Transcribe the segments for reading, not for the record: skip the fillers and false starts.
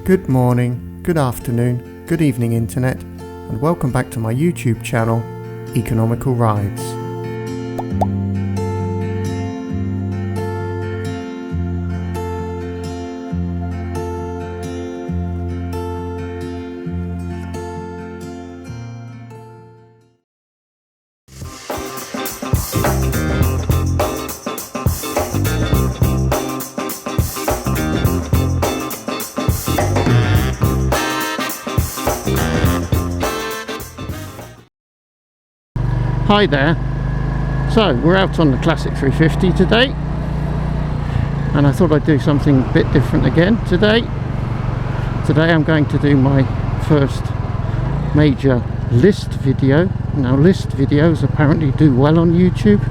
Good morning, good afternoon, good evening internet, and welcome back to my YouTube channel, Economical Rides. Hi there. So we're out on the Classic 350 today, and I thought I'd do something a bit different again today. Today I'm going to do my first major list video. Now list videos apparently do well on YouTube,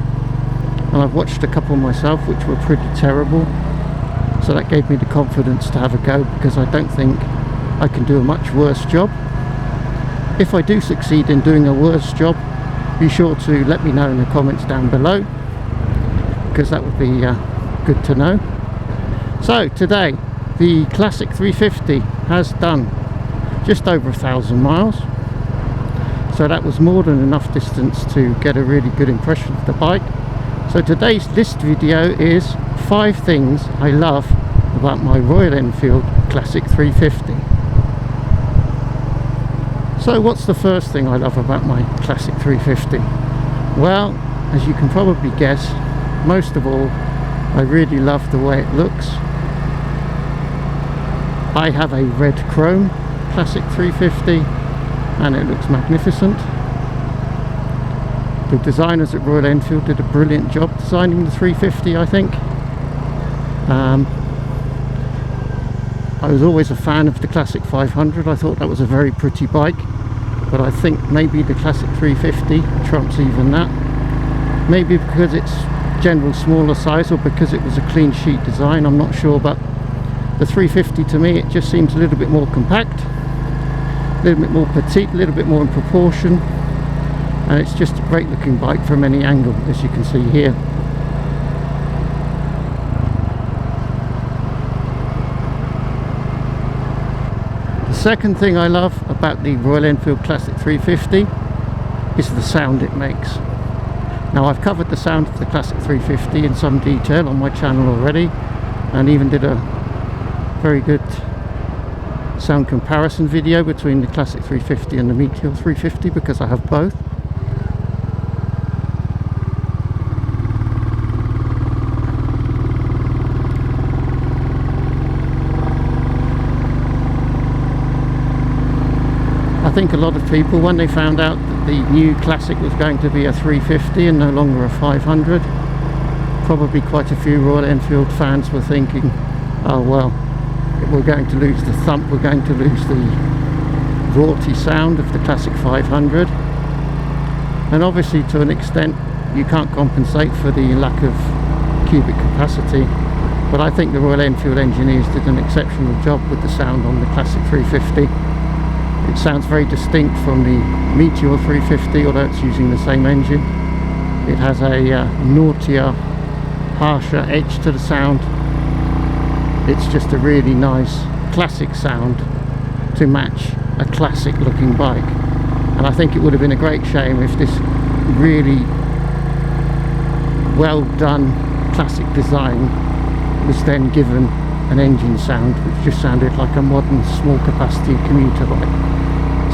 and I've watched a couple myself which were pretty terrible, so that gave me the confidence to have a go, because I don't think I can do a much worse job. If I do succeed in doing a worse job, be sure to let me know in the comments down below, because that would be good to know. So today the Classic 350 has done just over 1,000 miles, so that was more than enough distance to get a really good impression of the bike. So today's list video is 5 things I love about my Royal Enfield Classic 350. So what's the first thing I love about my Classic 350? Well, as you can probably guess, most of all, I really love the way it looks. I have a red chrome Classic 350 and it looks magnificent. The designers at Royal Enfield did a brilliant job designing the 350, I think. I was always a fan of the Classic 500. I thought that was a very pretty bike, but I think maybe the Classic 350 trumps even that. Maybe because it's general smaller size, or because it was a clean sheet design, I'm not sure, but the 350 to me, it just seems a little bit more compact, a little bit more petite, a little bit more in proportion, and it's just a great looking bike from any angle, as you can see here. Second thing I love about the Royal Enfield Classic 350 is the sound it makes. Now I've covered the sound of the Classic 350 in some detail on my channel already, and even did a very good sound comparison video between the Classic 350 and the Meteor 350, because I have both. I think a lot of people, when they found out that the new Classic was going to be a 350 and no longer a 500, probably quite a few Royal Enfield fans were thinking, oh well, we're going to lose the thump, we're going to lose the raughty sound of the Classic 500. And obviously to an extent you can't compensate for the lack of cubic capacity, but I think the Royal Enfield engineers did an exceptional job with the sound on the Classic 350. It sounds very distinct from the Meteor 350, although it's using the same engine. It has a naughtier, harsher edge to the sound. It's just a really nice classic sound to match a classic looking bike. And I think it would have been a great shame if this really well done classic design was then given an engine sound which just sounded like a modern small capacity commuter bike.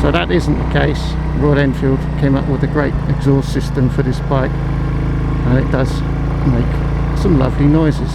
So that isn't the case. Royal Enfield came up with a great exhaust system for this bike, and it does make some lovely noises.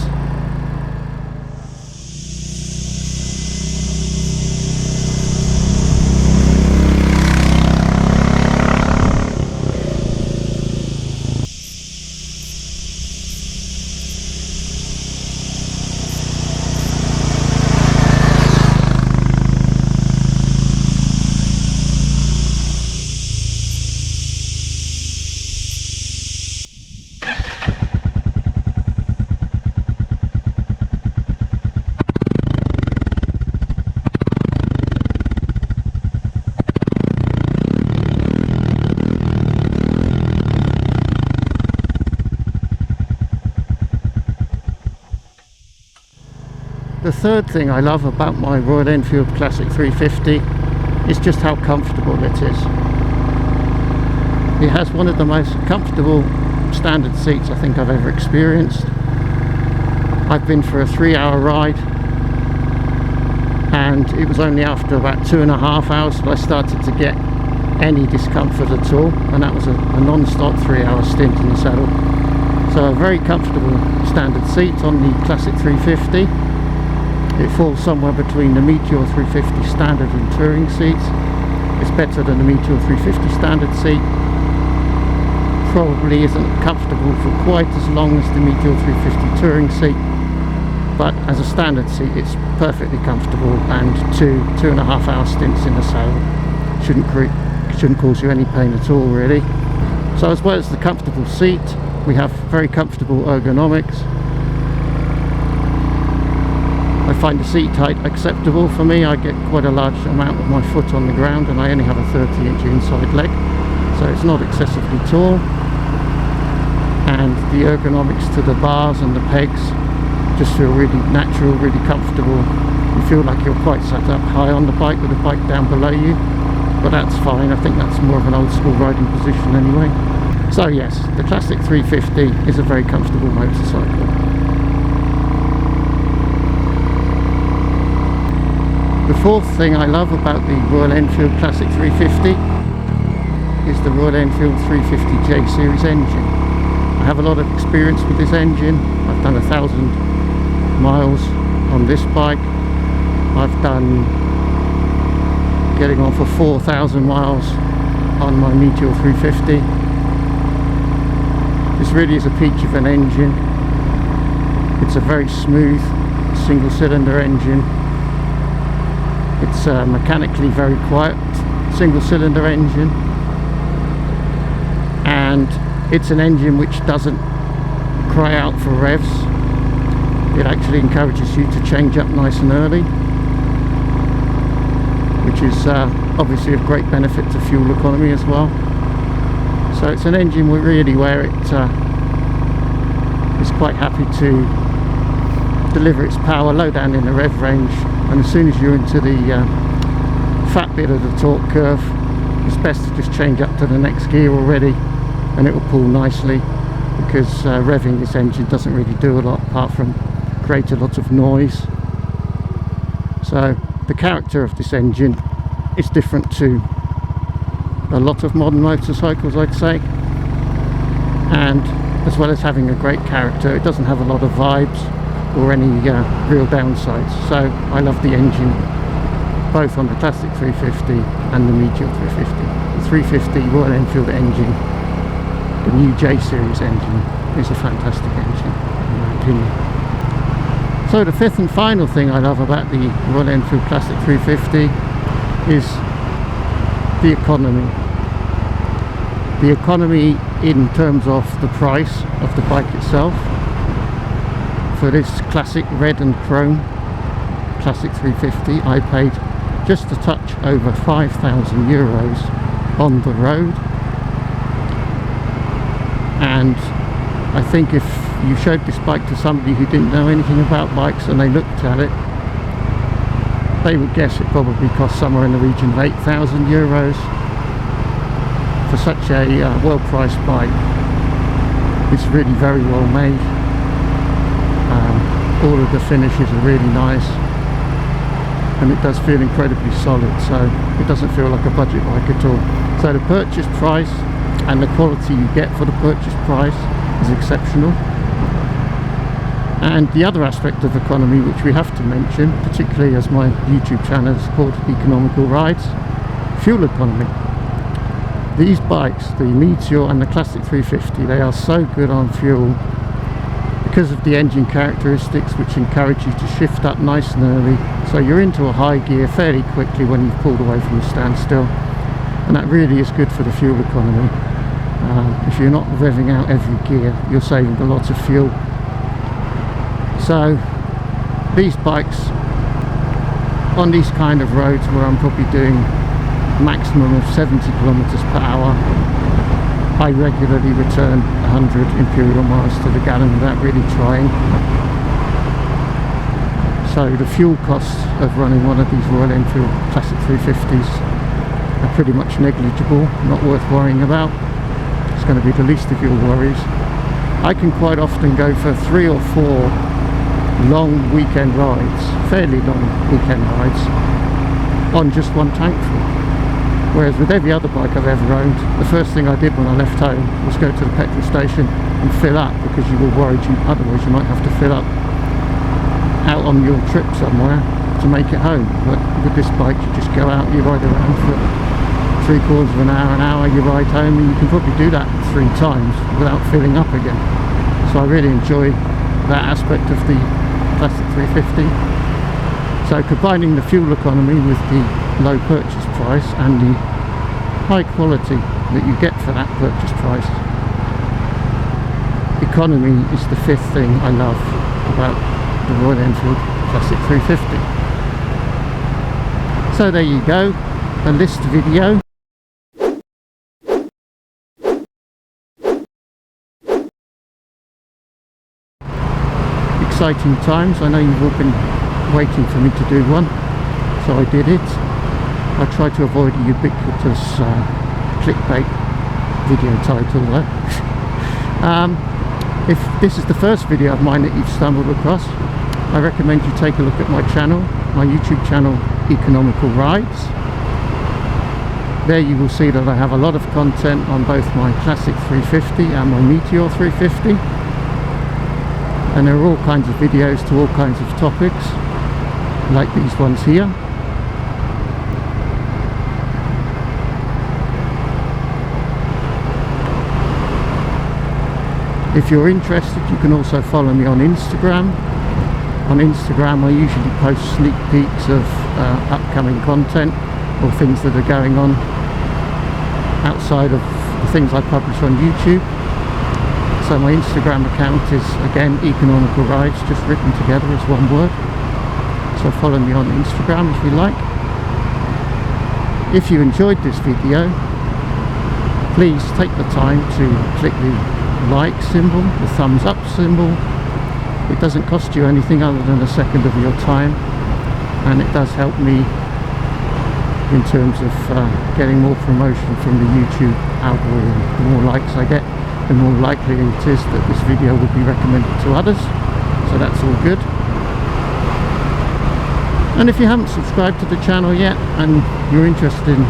the third thing I love about my Royal Enfield Classic 350 is just how comfortable it is. It has one of the most comfortable standard seats I think I've ever experienced. I've been for a 3-hour ride, and it was only after about 2.5 hours that I started to get any discomfort at all, and that was a non-stop 3-hour stint in the saddle. So a very comfortable standard seat on the Classic 350. It falls somewhere between the Meteor 350 standard and touring seats. It's better than the Meteor 350 standard seat. Probably isn't comfortable for quite as long as the Meteor 350 touring seat, but as a standard seat it's perfectly comfortable, and 2.5 hour stints in the saddle shouldn't cause you any pain at all, really. So as well as the comfortable seat, we have very comfortable ergonomics. I find the seat height acceptable for me. I get quite a large amount of my foot on the ground, and I only have a 30-inch inside leg, so it's not excessively tall. And the ergonomics to the bars and the pegs just feel really natural, really comfortable. You feel like you're quite sat up high on the bike with the bike down below you, but that's fine. I think that's more of an old school riding position anyway. So yes, the Classic 350 is a very comfortable motorcycle. The fourth thing I love about the Royal Enfield Classic 350 is the Royal Enfield 350J series engine. I have a lot of experience with this engine. I've done 1,000 miles on this bike. I've done getting on for 4,000 miles on my Meteor 350. This really is a peach of an engine. It's a very smooth single cylinder engine. It's a mechanically very quiet single cylinder engine, and it's an engine which doesn't cry out for revs. It actually encourages you to change up nice and early, which is obviously of great benefit to fuel economy as well. So it's an engine really where it is quite happy to deliver its power low down in the rev range, and as soon as you're into the fat bit of the torque curve, it's best to just change up to the next gear already, and it will pull nicely, because revving this engine doesn't really do a lot apart from create a lot of noise. So the character of this engine is different to a lot of modern motorcycles, I'd say, and as well as having a great character, it doesn't have a lot of vibes or any real downsides. So I love the engine both on the Classic 350 and the Meteor 350. The 350 Royal Enfield engine, the new J series engine, is a fantastic engine in my opinion. So the fifth and final thing I love about the Royal Enfield Classic 350 is the economy. The economy in terms of the price of the bike itself. For this classic red and chrome Classic 350 I paid just a touch over 5,000 euros on the road, and I think if you showed this bike to somebody who didn't know anything about bikes and they looked at it, they would guess it probably cost somewhere in the region of 8,000 euros for such a well-priced bike. It's really very well made. All of the finishes are really nice, and it does feel incredibly solid, so it doesn't feel like a budget bike at all. So the purchase price and the quality you get for the purchase price is exceptional. And the other aspect of economy which we have to mention, particularly as my YouTube channel is called EconomicalRides, fuel economy. These bikes, the Meteor and the Classic 350, they are so good on fuel because of the engine characteristics which encourage you to shift up nice and early, so you're into a high gear fairly quickly when you've pulled away from the standstill, and that really is good for the fuel economy. If you're not revving out every gear, you're saving a lot of fuel. So these bikes on these kind of roads where I'm probably doing maximum of 70 kilometers per hour, I regularly return 100 imperial miles to the gallon without really trying. So the fuel costs of running one of these Royal Enfield Classic 350s are pretty much negligible, not worth worrying about. It's going to be the least of your worries. I can quite often go for 3 or 4 long weekend rides, fairly long weekend rides, on just one tank full. Whereas with every other bike I've ever owned, the first thing I did when I left home was go to the petrol station and fill up, because you were worried otherwise you might have to fill up out on your trip somewhere to make it home. But with this bike you just go out, you ride around for 3/4 of an hour, you ride home, and you can probably do that 3 times without filling up again. So I really enjoy that aspect of the Classic 350. So combining the fuel economy with the low purchase price and the high quality that you get for that purchase price, economy is the 5th thing I love about the Royal Enfield Classic 350. So there you go, a list video. Exciting times. I know you've all been waiting for me to do one, so I did it. I tried to avoid a ubiquitous clickbait video title though. If this is the first video of mine that you've stumbled across, I recommend you take a look at my channel, my YouTube channel, EconomicalRides. There you will see that I have a lot of content on both my Classic 350 and my Meteor 350. And there are all kinds of videos to all kinds of topics, like these ones here. If you're interested, you can also follow me on Instagram. On Instagram I usually post sneak peeks of upcoming content or things that are going on outside of the things I publish on YouTube. So my Instagram account is again EconomicalRides, just written together as one word. So follow me on Instagram if you like. If you enjoyed this video, please take the time to click the like symbol, the thumbs up symbol. It doesn't cost you anything other than a second of your time, and it does help me in terms of getting more promotion from the YouTube algorithm. The more likes I get, the more likely it is that this video will be recommended to others, so that's all good. And if you haven't subscribed to the channel yet and you're interested in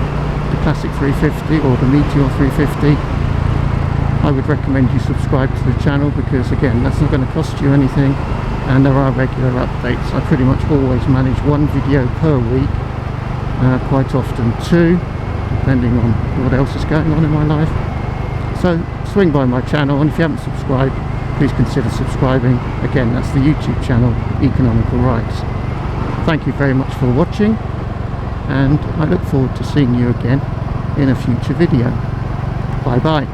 the Classic 350 or the Meteor 350, I would recommend you subscribe to the channel, because again, that's not going to cost you anything, and there are regular updates. I pretty much always manage 1 video per week, quite often 2, depending on what else is going on in my life. So swing by my channel, and if you haven't subscribed, please consider subscribing. Again, that's the YouTube channel EconomicalRides. Thank you very much for watching, and I look forward to seeing you again in a future video. Bye bye.